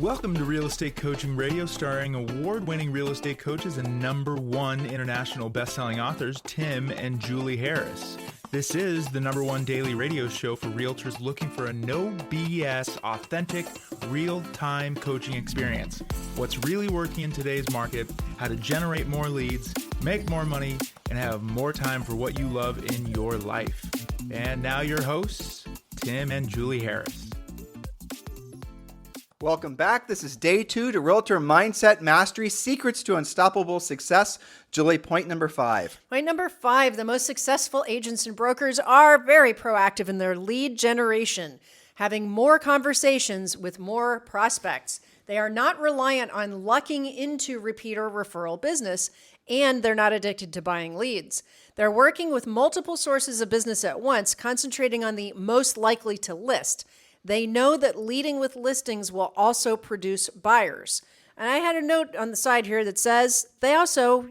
Welcome to Real Estate Coaching Radio, starring award-winning real estate coaches and #1 international best-selling authors, Tim and Julie Harris. This is the #1 daily radio show for realtors looking for a no BS, authentic, real-time coaching experience. What's really working in today's market, how to generate more leads, make more money, and have more time for what you love in your life. And now your hosts, Tim and Julie Harris. Welcome back. This is day 2 to Realtor Mindset Mastery, Secrets to Unstoppable Success. Julie, point number 5. Point number 5, the most successful agents and brokers are very proactive in their lead generation, having more conversations with more prospects. They are not reliant on lucking into repeat or referral business, and they're not addicted to buying leads. They're working with multiple sources of business at once, concentrating on the most likely to list. They know that leading with listings will also produce buyers. And I had a note on the side here that says they also,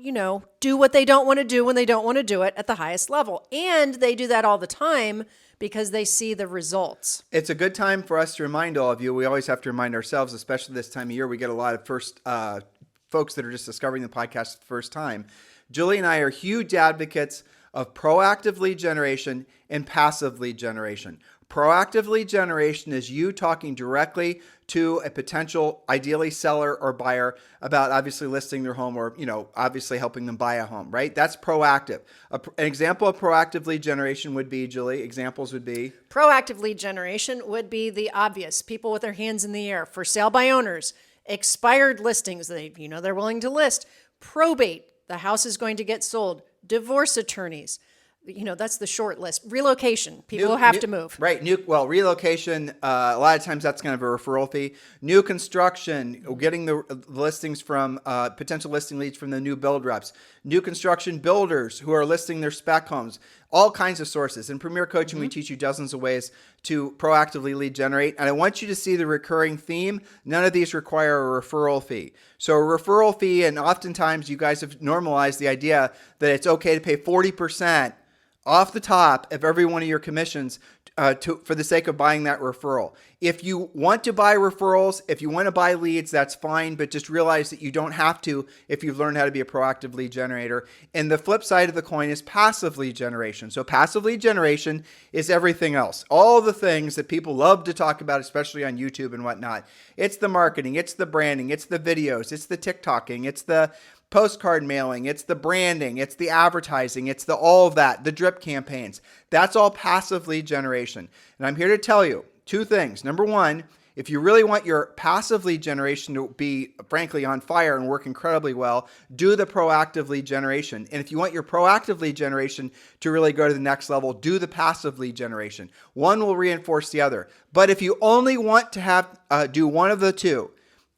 do what they don't want to do when they don't want to do it at the highest level. And they do that all the time because they see the results. It's a good time for us to remind all of you. We always have to remind ourselves, especially this time of year. We get a lot of folks that are just discovering the podcast for the first time. Julie and I are huge advocates of proactive lead generation and passive lead generation. Proactive lead generation is you talking directly to a potential, ideally seller or buyer, about obviously listing their home or, obviously helping them buy a home, right? That's proactive. An example of proactive lead generation would be, Julie, examples would be? Proactive lead generation would be the obvious. People with their hands in the air. For sale by owners. Expired listings. They're willing to list. Probate. The house is going to get sold. Divorce attorneys. That's the short list. Relocation. People who have to move. Right. Relocation, a lot of times that's kind of a referral fee. New construction, getting the listings from potential listing leads from the new build reps. New construction builders who are listing their spec homes. All kinds of sources. In Premier Coaching, we teach you dozens of ways to proactively lead generate. And I want you to see the recurring theme. None of these require a referral fee. So a referral fee, and oftentimes you guys have normalized the idea that it's okay to pay 40% off the top of every one of your commissions for the sake of buying that referral. If you want to buy referrals, if you want to buy leads, that's fine, but just realize that you don't have to if you've learned how to be a proactive lead generator. And the flip side of the coin is passive lead generation. So passive lead generation is everything else. All the things that people love to talk about, especially on YouTube and whatnot. It's the marketing, it's the branding, it's the videos, it's the TikToking, it's the postcard mailing, it's the branding, it's the advertising, it's the all of that, the drip campaigns. That's all passive lead generation. And I'm here to tell you 2 things. Number 1, if you really want your passive lead generation to be, frankly, on fire and work incredibly well, do the proactive lead generation. And if you want your proactive lead generation to really go to the next level, do the passive lead generation. One will reinforce the other. But if you only want to do one of the two,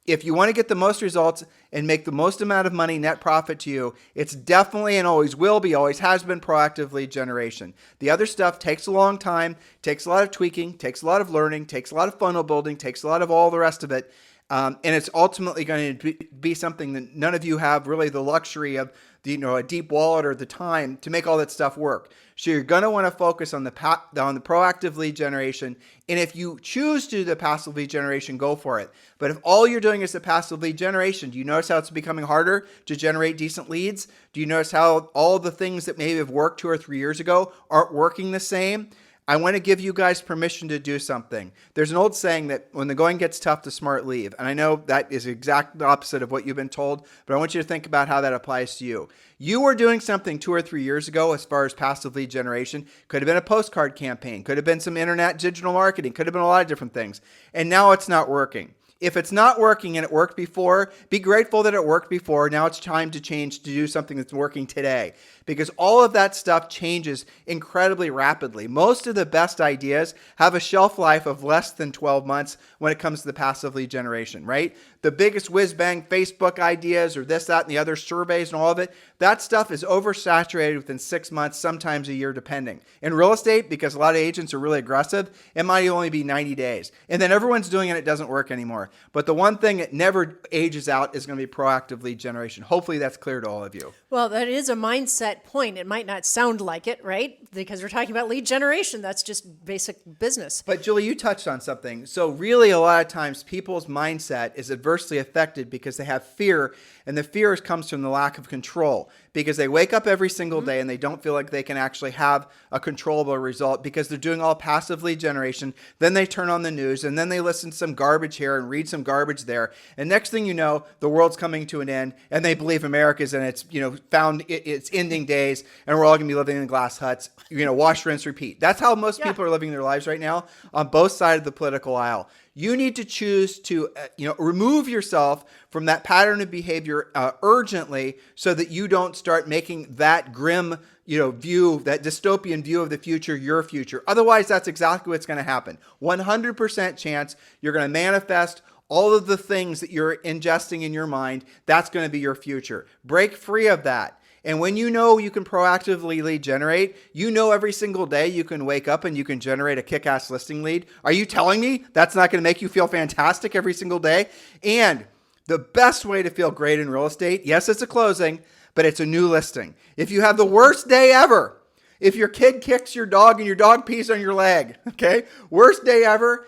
if you want to get the most results and make the most amount of money net profit to you, it's definitely and always will be, always has been proactive lead generation. The other stuff takes a long time, takes a lot of tweaking, takes a lot of learning, takes a lot of funnel building, takes a lot of all the rest of it. And it's ultimately going to be something that none of you have really the luxury of, a deep wallet or the time to make all that stuff work. So you're going to want to focus on the proactive lead generation. And if you choose to do the passive lead generation, go for it. But if all you're doing is the passive lead generation, do you notice how it's becoming harder to generate decent leads? Do you notice how all the things that maybe have worked 2 or 3 years ago aren't working the same? I want to give you guys permission to do something. There's an old saying that when the going gets tough, the smart leave. And I know that is exactly the opposite of what you've been told, but I want you to think about how that applies to you. You were doing something 2 or 3 years ago as far as passive lead generation. Could have been a postcard campaign. Could have been some internet digital marketing. Could have been a lot of different things. And now it's not working. If it's not working and it worked before, be grateful that it worked before. Now it's time to change to do something that's working today, because all of that stuff changes incredibly rapidly. Most of the best ideas have a shelf life of less than 12 months when it comes to the passive lead generation, right? The biggest whiz-bang Facebook ideas or this, that, and the other surveys and all of it, that stuff is oversaturated within 6 months, sometimes a year, depending. In real estate, because a lot of agents are really aggressive, it might only be 90 days. And then everyone's doing it, it doesn't work anymore. anymore. But the one thing that never ages out is going to be proactive lead generation. Hopefully that's clear to all of you. Well, that is a mindset point. It might not sound like it, right? Because we're talking about lead generation. That's just basic business. But Julie, you touched on something. So really a lot of times people's mindset is adversely affected because they have fear, and the fear comes from the lack of control, because they wake up every single day and they don't feel like they can actually have a controllable result because they're doing all passive lead generation. Then they turn on the news and then they listen to some garbage here and read some garbage there. And next thing you know, the world's coming to an end and they believe America's in its, its ending days and we're all going to be living in glass huts, wash, rinse, repeat. That's how most people are living their lives right now on both sides of the political aisle. You need to choose to, remove yourself from that pattern of behavior urgently, so that you don't start making that grim, view, that dystopian view of the future, your future. Otherwise, that's exactly what's going to happen. 100% chance you're going to manifest all of the things that you're ingesting in your mind. That's going to be your future. Break free of that. And when you know you can proactively lead generate, every single day you can wake up and you can generate a kick-ass listing lead. Are you telling me that's not going to make you feel fantastic every single day? And the best way to feel great in real estate, yes, it's a closing, but it's a new listing. If you have the worst day ever, if your kid kicks your dog and your dog pees on your leg, okay, worst day ever,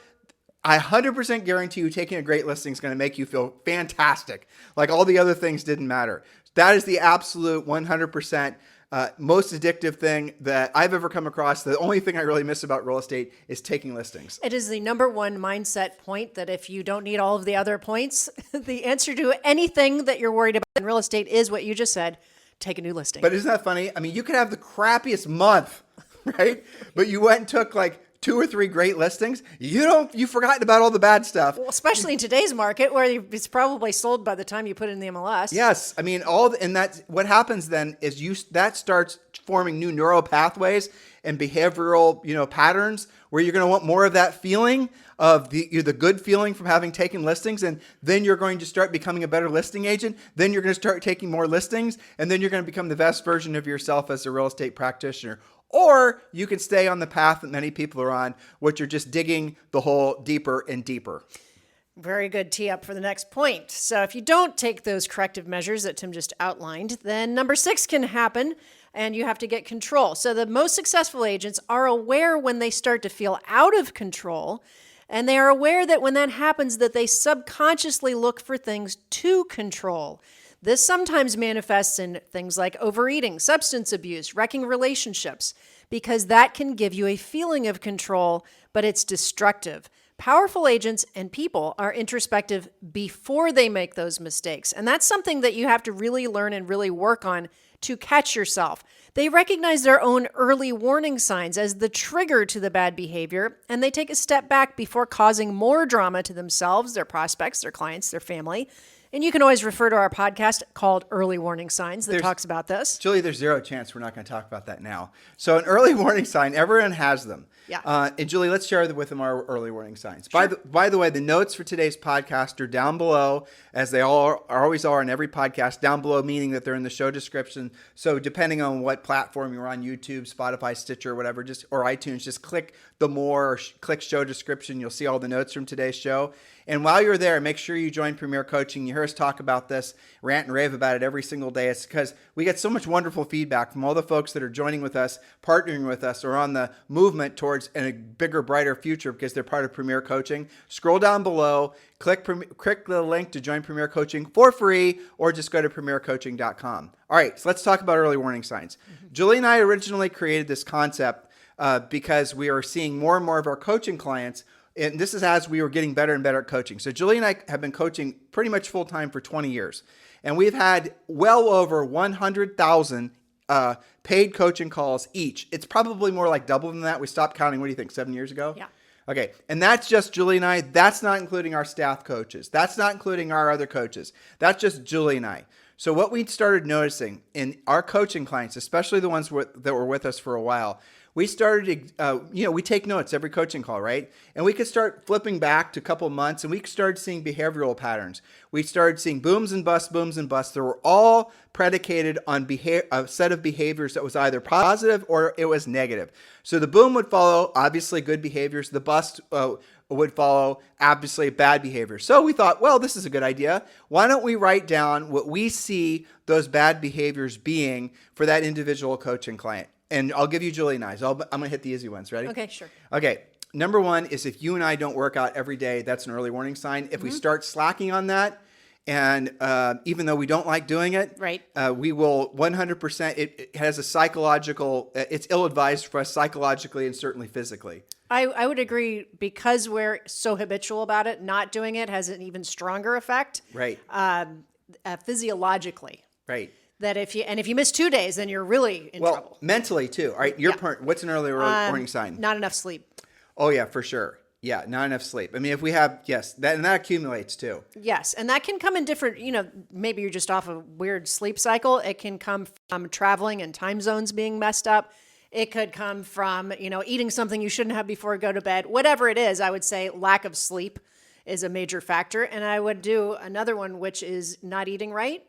I 100% guarantee you taking a great listing is going to make you feel fantastic. Like all the other things didn't matter. That is the absolute 100% most addictive thing that I've ever come across. The only thing I really miss about real estate is taking listings. It is the number one mindset point that if you don't need all of the other points, the answer to anything that you're worried about in real estate is what you just said: take a new listing. But isn't that funny? I mean, you could have the crappiest month, right? But you went and took like 2 or 3 great listings. You've forgotten about all the bad stuff. Well, especially in today's market where it's probably sold by the time you put it in the MLS. Yes. I mean, and that's what happens then is that starts forming new neural pathways and behavioral, patterns where you're going to want more of that feeling of the good feeling from having taken listings. And then you're going to start becoming a better listing agent. Then you're going to start taking more listings, and then you're going to become the best version of yourself as a real estate practitioner. Or you can stay on the path that many people are on, which are just digging the hole deeper and deeper. Very good tee up for the next point. So if you don't take those corrective measures that Tim just outlined, then number 6 can happen and you have to get control. So the most successful agents are aware when they start to feel out of control, and they are aware that when that happens that they subconsciously look for things to control. This sometimes manifests in things like overeating, substance abuse, wrecking relationships, because that can give you a feeling of control, but it's destructive. Powerful agents and people are introspective before they make those mistakes. And that's something that you have to really learn and really work on to catch yourself. They recognize their own early warning signs as the trigger to the bad behavior, and they take a step back before causing more drama to themselves, their prospects, their clients, their family. And you can always refer to our podcast called Early Warning Signs that talks about this. Julie, there's zero chance we're not going to talk about that now. So an early warning sign, everyone has them. Yeah. And Julie, let's share with them our early warning signs. Sure. By the way, the notes for today's podcast are down below, as they always are in every podcast. Down below, meaning that they're in the show description. So depending on what platform you're on, YouTube, Spotify, Stitcher, whatever, or iTunes, just click the more, or click show description. You'll see all the notes from today's show. And while you're there, make sure you join Premier Coaching. You hear us talk about this, rant and rave about it every single day. It's because we get so much wonderful feedback from all the folks that are joining with us, partnering with us, or on the movement towards a bigger, brighter future because they're part of Premier Coaching. Scroll down below, click the link to join Premier Coaching for free, or just go to premiercoaching.com. All right, so let's talk about early warning signs. Julie and I originally created this concept because we are seeing more and more of our coaching clients. And this is as we were getting better and better at coaching. So Julie and I have been coaching pretty much full time for 20 years. And we've had well over 100,000 paid coaching calls each. It's probably more like double than that. We stopped counting, what do you think, 7 years ago? Yeah. Okay. And that's just Julie and I. That's not including our staff coaches. That's not including our other coaches. That's just Julie and I. So what we started noticing in our coaching clients, especially the ones that were with us for a while, we started, we take notes every coaching call, right? And we could start flipping back to a couple months, and we started seeing behavioral patterns. We started seeing booms and busts, booms and busts. They were all predicated on a set of behaviors that was either positive or it was negative. So the boom would follow, obviously, good behaviors. The bust would follow obviously bad behavior. So we thought, well, this is a good idea. Why don't we write down what we see those bad behaviors being for that individual coaching client? And I'll give you Julie and I. So I'm going to hit the easy ones. Ready? Okay, sure. Okay. Number one is if you and I don't work out every day, that's an early warning sign. If we start slacking on that, and even though we don't like doing it, Right. We will 100%, it has a psychological, it's ill-advised for us psychologically and certainly physically. I would agree, because we're so habitual about it, not doing it has an even stronger effect. Right. Physiologically. Right. That if you miss 2 days, then you're really in Well, trouble. mentally too. All right. What's an early warning sign? Not enough sleep. Oh yeah, for sure. Yeah, not enough sleep. I mean, if we have, yes, and that accumulates too. Yes, and that can come in different, maybe you're just off a weird sleep cycle. It can come from traveling and time zones being messed up. It could come from, eating something you shouldn't have before you go to bed. Whatever it is, I would say lack of sleep is a major factor. And I would do another one, which is not eating right.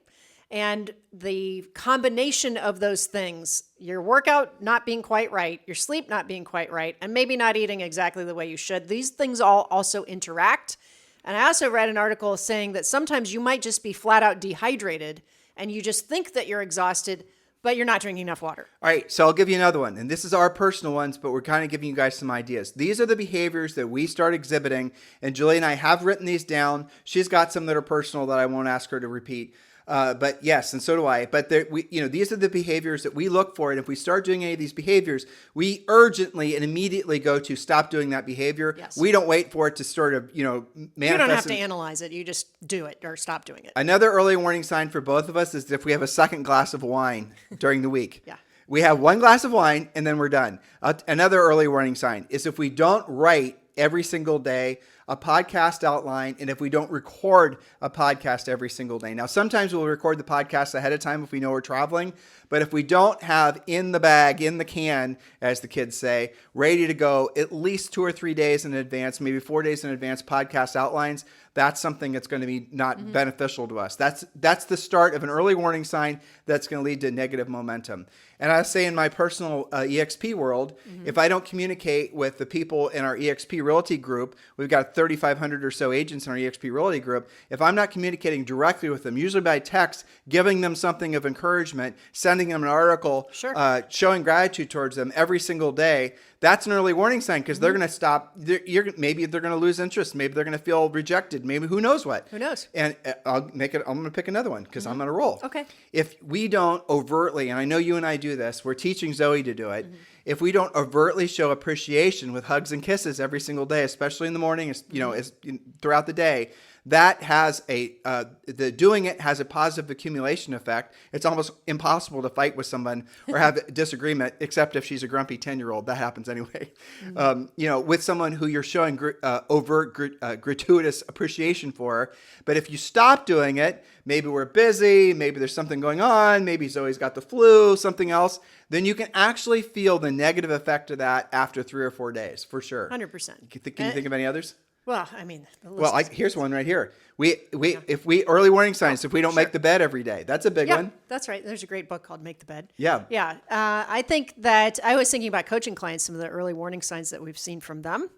And the combination of those things, your workout not being quite right, your sleep not being quite right, and maybe not eating exactly the way you should, these things all also interact. And I also read an article saying that sometimes you might just be flat out dehydrated and you just think that you're exhausted, but you're not drinking enough water. All right, so I'll give you another one. And this is our personal ones, but we're kind of giving you guys some ideas. These are the behaviors that we start exhibiting. And Julie and I have written these down. She's got some that are personal that I won't ask her to repeat. But yes, and so do I. But these are the behaviors that we look for. And if we start doing any of these behaviors, we urgently and immediately go to stop doing that behavior. Yes. We don't wait for it to sort of, manifest. You don't have to analyze it. You just do it or stop doing it. Another early warning sign for both of us is if we have a second glass of wine during the week. Yeah. We have one glass of wine and then we're done. Another early warning sign is if we don't write every single day a podcast outline, and if we don't record a podcast every single day. Now, sometimes we'll record the podcast ahead of time if we know we're traveling, but if we don't have in the bag, in the can, as the kids say, ready to go at least 2 or 3 days in advance, maybe 4 days in advance podcast outlines, that's something that's going to be not beneficial to us. That's the start of an early warning sign that's going to lead to negative momentum. And I say in my personal EXP world, if I don't communicate with the people in our EXP Realty group, we've got 3,500 or so agents in our EXP Realty group. If I'm not communicating directly with them, usually by text, giving them something of encouragement, sending them an article, showing gratitude towards them every single day, that's an early warning sign because they're going to stop. Maybe they're going to lose interest. Maybe they're going to feel rejected. Maybe who knows what. Who knows? And I'm going to pick another one because I'm on a roll. Okay. If we don't overtly, and I know you and I do this, we're teaching Zoe to do it. If we don't overtly show appreciation with hugs and kisses every single day, especially in the morning, throughout the day, that has doing it has a positive accumulation effect. It's almost impossible to fight with someone or have a disagreement, except if she's a grumpy 10-year-old. That happens anyway. With someone who you're showing overt, gratuitous appreciation for. But if you stop doing it, maybe we're busy, maybe there's something going on, maybe Zoe's got the flu, something else, then you can actually feel the negative effect of that after 3 or 4 days, for sure. 100%. Can you think of any others? Well, I mean, the list Here's one right here. If we early warning signs, if we don't make the bed every day, that's a big one. That's right. There's a great book called Make the Bed. Yeah. Yeah. I think that I was thinking about coaching clients, some of the early warning signs that we've seen from them.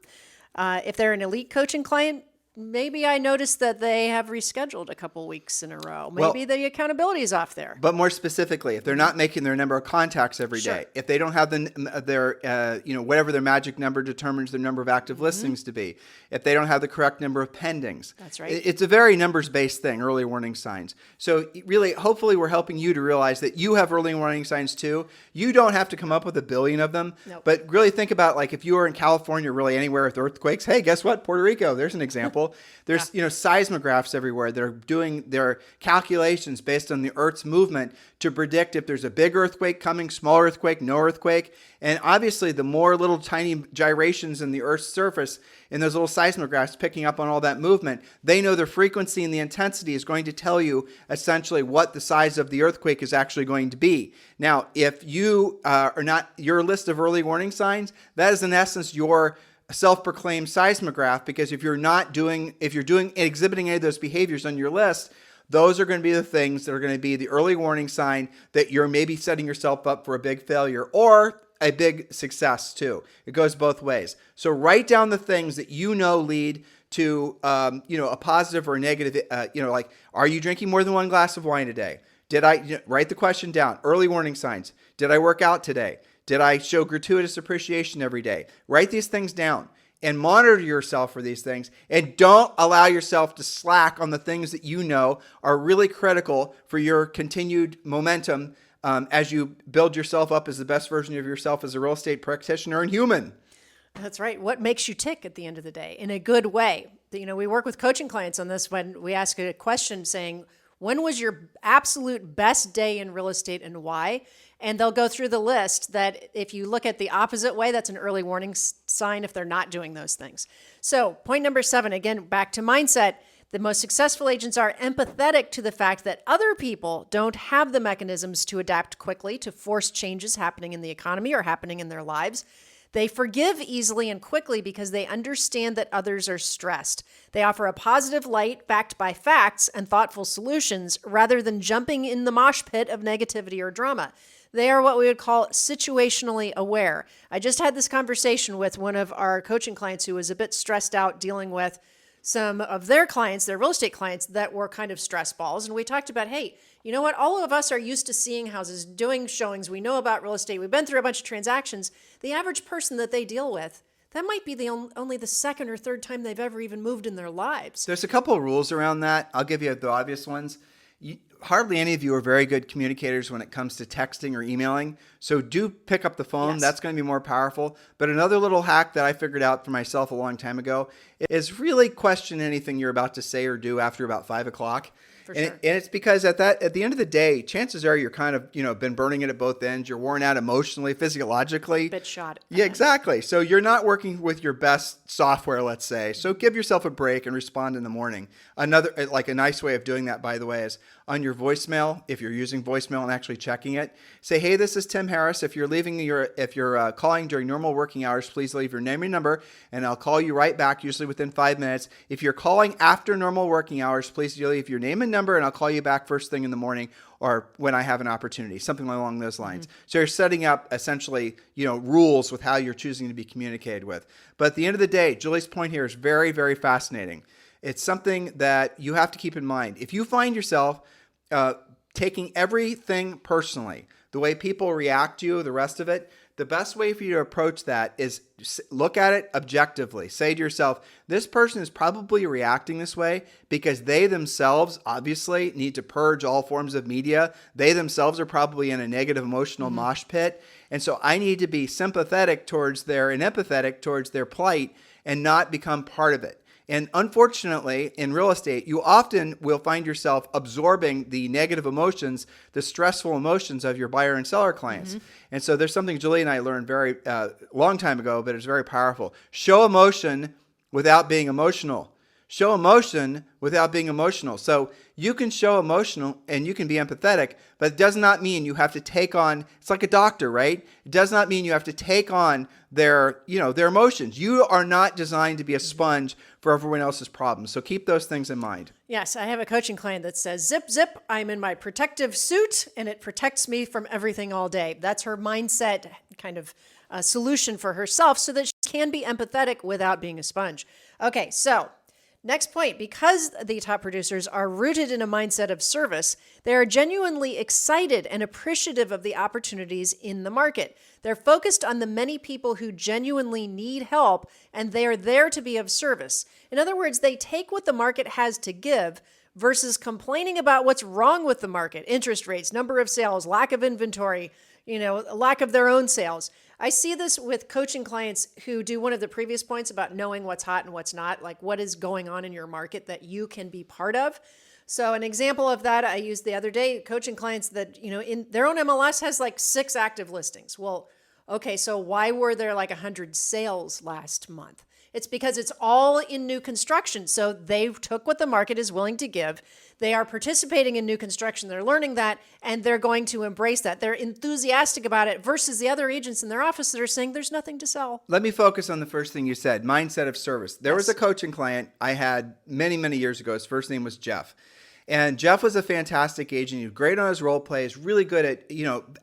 If they're an elite coaching client, maybe I noticed that they have rescheduled a couple weeks in a row. Maybe the accountability is off there. But more specifically, if they're not making their number of contacts every day, if they don't have their whatever their magic number determines their number of active listings to be, if they don't have the correct number of pendings. That's right. It's a very numbers-based thing, early warning signs. So really, hopefully we're helping you to realize that you have early warning signs too. You don't have to come up with 1 billion of them, but really think about like if you were in California, really anywhere with earthquakes, hey, guess what? Puerto Rico, there's an example. There's seismographs everywhere that are doing their calculations based on the Earth's movement to predict if there's a big earthquake coming, small earthquake, no earthquake. And obviously the more little tiny gyrations in the Earth's surface in those little seismographs picking up on all that movement, they know the frequency and the intensity is going to tell you essentially what the size of the earthquake is actually going to be. Now, if you are not your list of early warning signs, that is in essence your self-proclaimed seismograph, because if you're exhibiting any of those behaviors on your list, those are going to be the things that are going to be the early warning sign that you're maybe setting yourself up for a big failure, or a big success too. It goes both ways. So write down the things that you know lead to a positive or negative. Like, are you drinking more than one glass of wine a day? Did I write the question down? Early warning signs. Did I work out today? Did I show gratuitous appreciation every day? Write these things down and monitor yourself for these things. And don't allow yourself to slack on the things that you know are really critical for your continued momentum as you build yourself up as the best version of yourself as a real estate practitioner and human. That's right. What makes you tick at the end of the day in a good way? We work with coaching clients on this when we ask a question saying, when was your absolute best day in real estate and why? And they'll go through the list that if you look at the opposite way, that's an early warning sign if they're not doing those things. So point number 7, again, back to mindset. The most successful agents are empathetic to the fact that other people don't have the mechanisms to adapt quickly to force changes happening in the economy or happening in their lives. They forgive easily and quickly because they understand that others are stressed. They offer a positive light backed by facts and thoughtful solutions rather than jumping in the mosh pit of negativity or drama. They are what we would call situationally aware. I just had this conversation with one of our coaching clients who was a bit stressed out dealing with some of their clients, their real estate clients, that were kind of stress balls. And we talked about, hey, you know what? All of us are used to seeing houses, doing showings. We know about real estate. We've been through a bunch of transactions. The average person that they deal with, that might be only the second or third time they've ever even moved in their lives. There's a couple of rules around that. I'll give you the obvious ones. Hardly any of you are very good communicators when it comes to texting or emailing. So do pick up the phone. Yes. That's going to be more powerful. But another little hack that I figured out for myself a long time ago is really question anything you're about to say or do after about 5 o'clock. For and, sure. and it's because at the end of the day, chances are you're kind of, been burning it at both ends. You're worn out emotionally, physiologically. Bit shot. Yeah, exactly. So you're not working with your best software, let's say. So give yourself a break and respond in the morning. A nice way of doing that, by the way, is on your voicemail. If you're using voicemail and actually checking it, say, "Hey, this is Tim Harris. If you're calling during normal working hours, please leave your name and number, and I'll call you right back, usually within 5 minutes. If you're calling after normal working hours, please leave your name and number, and I'll call you back first thing in the morning or when I have an opportunity," something along those lines. Mm-hmm. So you're setting up essentially, rules with how you're choosing to be communicated with. But at the end of the day, Julie's point here is very, very fascinating. It's something that you have to keep in mind. If you find yourself taking everything personally, the way people react to you, the rest of it, the best way for you to approach that is look at it objectively. Say to yourself, this person is probably reacting this way because they themselves obviously need to purge all forms of media. They themselves are probably in a negative emotional mosh pit. And so I need to be sympathetic towards and empathetic towards their plight and not become part of it. And unfortunately, in real estate, you often will find yourself absorbing the negative emotions, the stressful emotions of your buyer and seller clients. Mm-hmm. And so there's something Julie and I learned very long time ago, but it's very powerful. Show emotion without being emotional. Show emotion without being emotional. So you can show emotional and you can be empathetic, but it does not mean you have to take on, it's like a doctor, right? It does not mean you have to take on their emotions. You are not designed to be a sponge for everyone else's problems. So keep those things in mind. Yes, I have a coaching client that says, zip, zip, I'm in my protective suit and it protects me from everything all day. That's her mindset kind of solution for herself so that she can be empathetic without being a sponge. Okay, so next point, because the top producers are rooted in a mindset of service, they are genuinely excited and appreciative of the opportunities in the market. They're focused on the many people who genuinely need help, and they are there to be of service. In other words, they take what the market has to give versus complaining about what's wrong with the market, interest rates, number of sales, lack of inventory, lack of their own sales. I see this with coaching clients who do one of the previous points about knowing what's hot and what's not, like what is going on in your market that you can be part of. So an example of that I used the other day, coaching clients that, in their own MLS has like 6 active listings. Well, okay, so why were there like 100 sales last month? It's because it's all in new construction. So they took what the market is willing to give. They are participating in new construction. They're learning that, and they're going to embrace that. They're enthusiastic about it versus the other agents in their office that are saying there's nothing to sell. Let me focus on the first thing you said, mindset of service. There Yes. was a coaching client I had many, many years ago. His first name was Jeff. And Jeff was a fantastic agent. He was great on his role plays, really good at,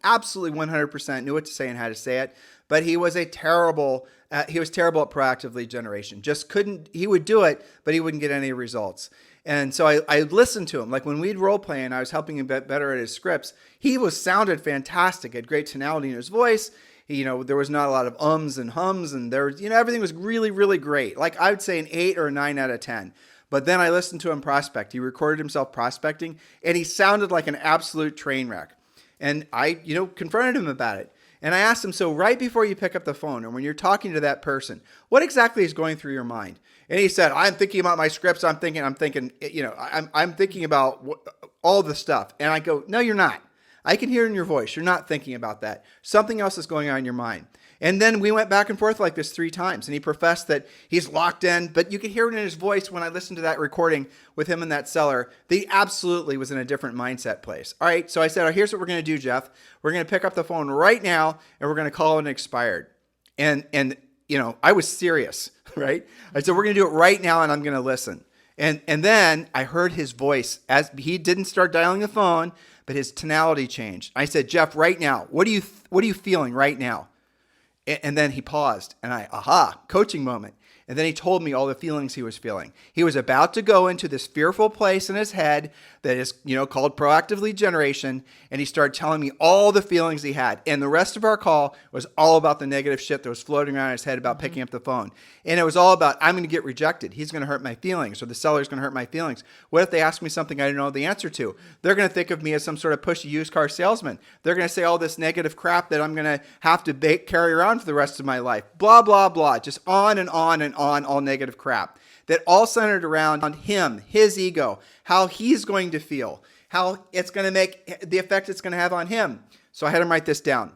absolutely 100% knew what to say and how to say it. But he was terrible at proactive lead generation. Just couldn't, he would do it, but he wouldn't get any results. And so I listened to him. Like when we'd role play and I was helping him get better at his scripts, he sounded fantastic, had great tonality in his voice. There was not a lot of ums and hums, and there was, everything was really, really great. Like I would say an 8 or a 9 out of 10. But then I listened to him prospect. He recorded himself prospecting, and he sounded like an absolute train wreck. And I, confronted him about it. And I asked him, so right before you pick up the phone, or when you're talking to that person, what exactly is going through your mind? And he said, I'm thinking about my scripts. I'm thinking, I'm thinking about all the stuff. And I go, no, you're not. I can hear it in your voice. You're not thinking about that. Something else is going on in your mind. And then we went back and forth like this 3 times. And he professed that he's locked in. But you could hear it in his voice when I listened to that recording with him in that cellar. That he absolutely was in a different mindset place. All right. So I said, here's what we're going to do, Jeff. We're going to pick up the phone right now. And we're going to call it an expired. And I was serious, right? I said, we're going to do it right now. And I'm going to listen. And then I heard his voice as he didn't start dialing the phone, but his tonality changed. I said, Jeff, right now, what are you feeling right now? And then he paused and coaching moment. And then he told me all the feelings he was feeling. He was about to go into this fearful place in his head that is, called proactive lead generation. And he started telling me all the feelings he had. And the rest of our call was all about the negative shit that was floating around in his head about picking up the phone. And it was all about, I'm going to get rejected. He's going to hurt my feelings, or the seller's going to hurt my feelings. What if they ask me something I didn't know the answer to? They're going to think of me as some sort of pushy used car salesman. They're going to say all this negative crap that I'm going to have to carry around for the rest of my life. Blah, blah, blah. Just on and on and on, all negative crap. That all centered around him, his ego, how he's going to feel, how it's going to make the effect it's going to have on him. So I had him write this down.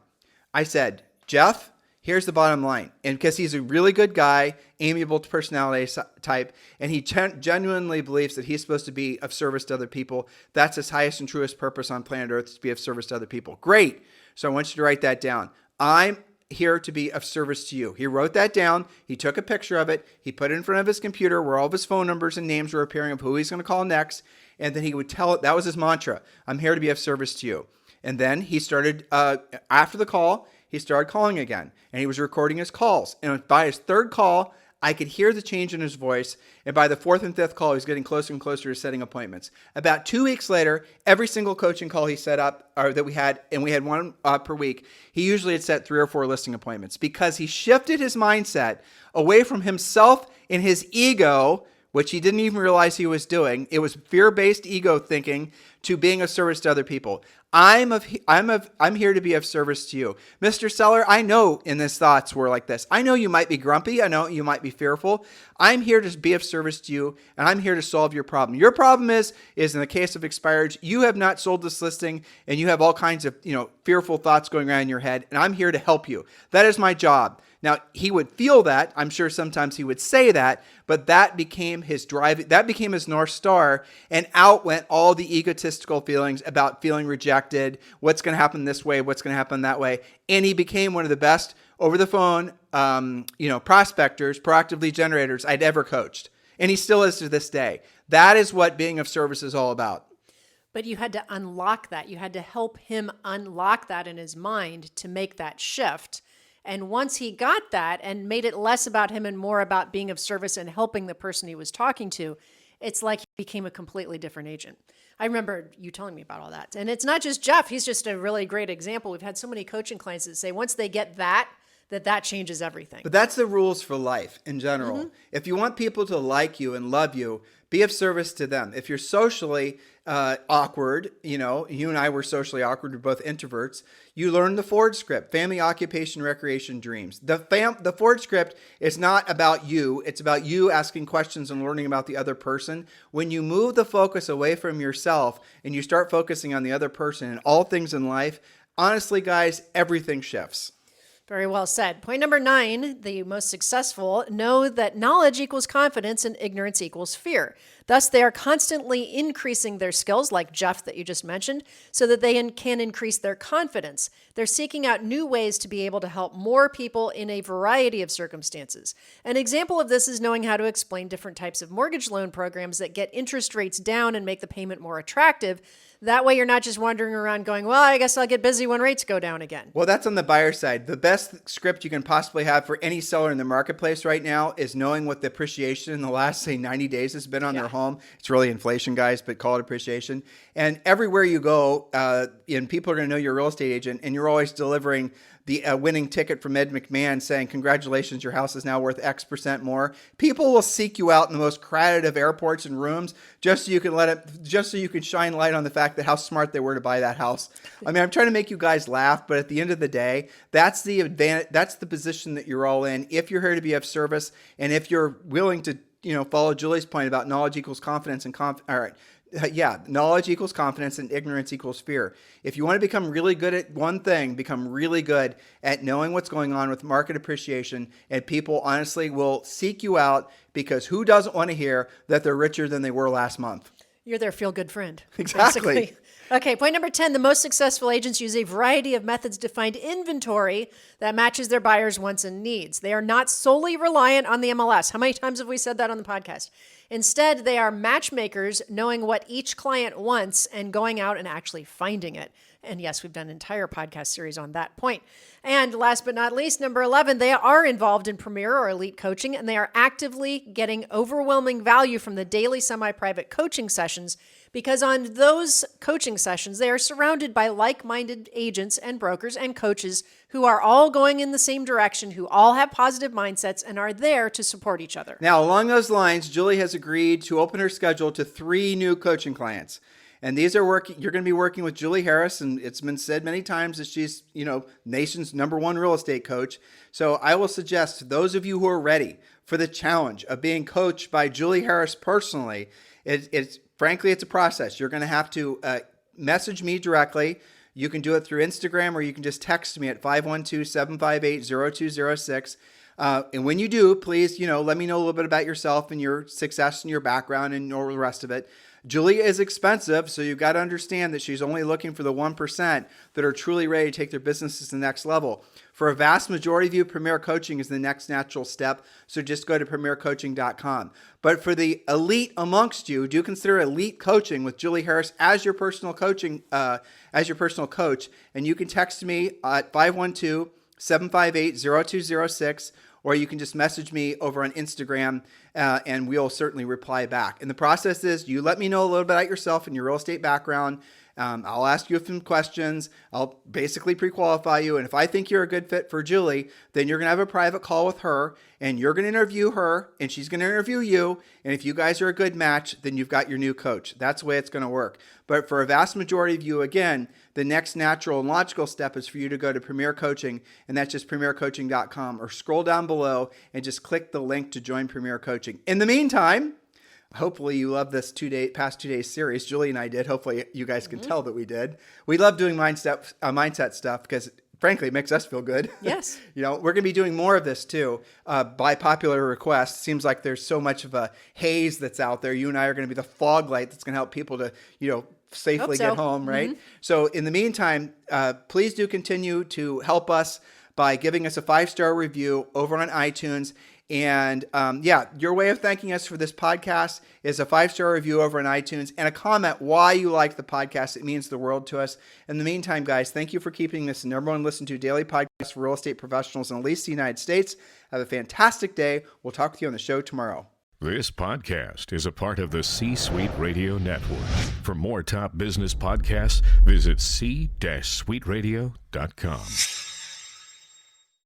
I said, Jeff, here's the bottom line. And because he's a really good guy, amiable personality type, and he genuinely believes that he's supposed to be of service to other people. That's his highest and truest purpose on planet Earth, is to be of service to other people. Great. So I want you to write that down. I'm here to be of service to you. He wrote that down. He took a picture of it. He put it in front of his computer where all of his phone numbers and names were appearing of who he's going to call next. And then he would tell it. That was his mantra. I'm here to be of service to you. And then he started, after the call, he started calling again. And he was recording his calls. And by his 3rd call, I could hear the change in his voice. And by the 4th and 5th call, he was getting closer and closer to setting appointments. About 2 weeks later, every single coaching call he set up, or that we had, and we had one per week, he usually had set 3 or 4 listing appointments, because he shifted his mindset away from himself and his ego, which he didn't even realize he was doing. It was fear-based ego thinking, to being of service to other people. I'm here to be of service to you. Mr. Seller, I know in his thoughts were like this. I know you might be grumpy. I know you might be fearful. I'm here to be of service to you, and I'm here to solve your problem. Your problem is in the case of expireds, you have not sold this listing, and you have all kinds of, fearful thoughts going around in your head, and I'm here to help you. That is my job. Now, he would feel that. I'm sure sometimes he would say that, but that became his drive. That became his North Star, and out went all the egotistical feelings about feeling rejected, what's going to happen this way, what's going to happen that way. And he became one of the best over the phone, prospectors, proactive lead generators I'd ever coached. And he still is to this day. That is what being of service is all about. But you had to unlock that. You had to help him unlock that in his mind to make that shift. And once he got that and made it less about him and more about being of service and helping the person he was talking to, it's like he became a completely different agent. I remember you telling me about all that. And it's not just Jeff. He's just a really great example. We've had so many coaching clients that say once they get that changes everything. But that's the rules for life in general. Mm-hmm. If you want people to like you and love you, be of service to them. If you're socially awkward, you and I were socially awkward. We're both introverts. You learn the Ford script: family, occupation, recreation, dreams. The Ford script is not about you. It's about you asking questions and learning about the other person. When you move the focus away from yourself and you start focusing on the other person and all things in life, honestly, guys, everything shifts. Very well said. Point number 9, the most successful, know that knowledge equals confidence and ignorance equals fear. Thus, they are constantly increasing their skills, like Jeff that you just mentioned, so that they can increase their confidence. They're seeking out new ways to be able to help more people in a variety of circumstances. An example of this is knowing how to explain different types of mortgage loan programs that get interest rates down and make the payment more attractive. That way you're not just wandering around going, well, I guess I'll get busy when rates go down again. Well, that's on the buyer side. The best script you can possibly have for any seller in the marketplace right now is knowing what the appreciation in the last, say, 90 days has been on their home. It's really inflation, guys, but call it appreciation. And everywhere you go, and people are going to know you're a real estate agent, and you're always delivering the winning ticket from Ed McMahon saying, congratulations, your house is now worth X% more. People will seek you out in the most crowded of airports and rooms just so you can shine light on the fact that how smart they were to buy that house. I mean, I'm trying to make you guys laugh, but at the end of the day, that's the advantage. That's the position that you're all in. If you're here to be of service, and if you're willing to, follow Julie's point about knowledge equals confidence and knowledge equals confidence and ignorance equals fear. If you want to become really good at one thing, become really good at knowing what's going on with market appreciation, and people honestly will seek you out because who doesn't want to hear that they're richer than they were last month? You're their feel-good friend. Exactly. Basically. Okay, point number 10, the most successful agents use a variety of methods to find inventory that matches their buyers' wants and needs. They are not solely reliant on the MLS. How many times have we said that on the podcast? Instead, they are matchmakers, knowing what each client wants and going out and actually finding it. And yes, we've done an entire podcast series on that point. And last but not least, number 11, they are involved in Premier or Elite coaching, and they are actively getting overwhelming value from the daily semi-private coaching sessions, because on those coaching sessions, they are surrounded by like-minded agents and brokers and coaches who are all going in the same direction, who all have positive mindsets and are there to support each other. Now, along those lines, Julie has agreed to open her schedule to 3 new coaching clients. And these are you're going to be working with Julie Harris, and it's been said many times that she's, nation's #1 real estate coach. So I will suggest to those of you who are ready for the challenge of being coached by Julie Harris personally, frankly, it's a process. You're going to have to message me directly. You can do it through Instagram, or you can just text me at 512-758-0206. And when you do, please, let me know a little bit about yourself and your success and your background and all the rest of it. Julie is expensive, so you've got to understand that she's only looking for the 1% that are truly ready to take their businesses to the next level. For a vast majority of you, Premier Coaching is the next natural step, so just go to premiercoaching.com. But for the elite amongst you, do consider Elite Coaching with Julie Harris as your personal coach, and you can text me at 512-758-0206, or you can just message me over on Instagram, and we'll certainly reply back. And the process is, you let me know a little bit about yourself and your real estate background. I'll ask you some questions. I'll basically pre-qualify you. And if I think you're a good fit for Julie, then you're going to have a private call with her, and you're going to interview her, and she's going to interview you. And if you guys are a good match, then you've got your new coach. That's the way it's going to work. But for a vast majority of you, again, the next natural and logical step is for you to go to Premier Coaching, and that's just premiercoaching.com, or scroll down below and just click the link to join Premier Coaching. In the meantime, hopefully you love this past 2 days series. Julie and I did. Hopefully you guys can tell that we did. We love doing mindset stuff because, frankly, it makes us feel good. Yes. We're going to be doing more of this too by popular request. Seems like there's so much of a haze that's out there. You and I are going to be the fog light that's going to help people to, safely get home, right? Mm-hmm. So in the meantime, please do continue to help us by giving us a 5-star review over on iTunes. And your way of thanking us for this podcast is a 5-star review over on iTunes and a comment why you like the podcast. It means the world to us. In the meantime, guys, thank you for keeping this the #1 listened to daily podcast for real estate professionals in at least the United States. Have a fantastic day. We'll talk with you on the show tomorrow. This podcast is a part of the C-Suite Radio Network. For more top business podcasts, visit c-suiteradio.com.